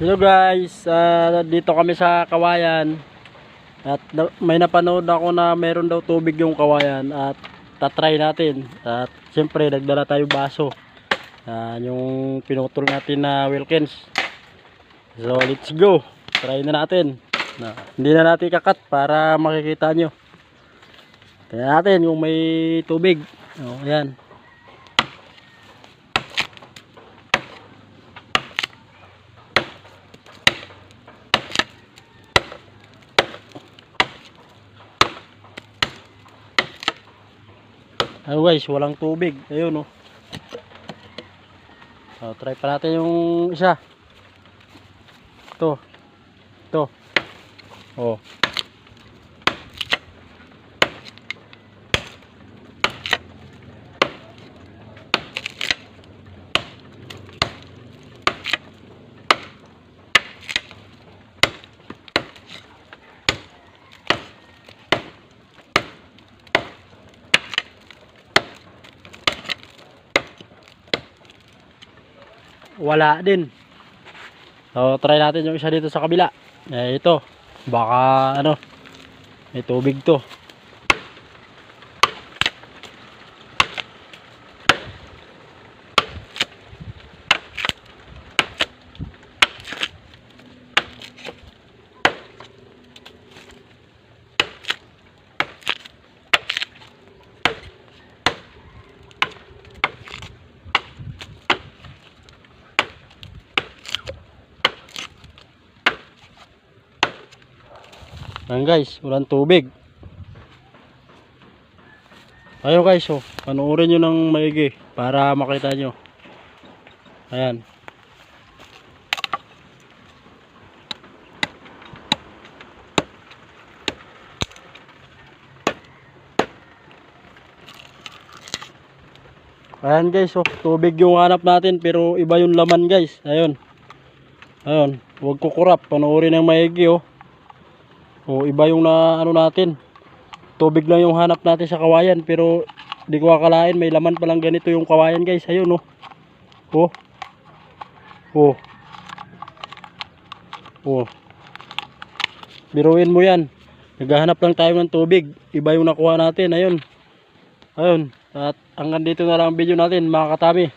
Hello guys, dito kami sa Kawayan at may napanood ako na meron daw tubig yung Kawayan at tatry natin at siyempre nagdala tayo baso, yung pinutol natin na Wilkins. So let's go, try na natin. Hindi na natin kakat para makikita nyo. Tingnan natin kung may tubig. Ayan. Ayun guys, walang tubig. Ayun try pa natin yung isa. Ito. Wala din. So try natin yung isa dito sa kabila. Ito, baka may tubig to. Ayan guys, walang tubig. Ayun guys, panoorin nyo ng maigi para makita nyo. Ayan. Ayan guys, tubig yung hanap natin pero iba yung laman guys. Ayun, huwag kukurap, panoorin ng maigi iba yung natin. Tubig lang yung hanap natin sa Kawayan pero di ko akalain may laman palang ganito yung Kawayan guys. Ayun biruin mo yan, naghahanap lang tayo ng tubig, iba yung nakuha natin. Ayun, at hanggang dito na lang ang video natin mga katami.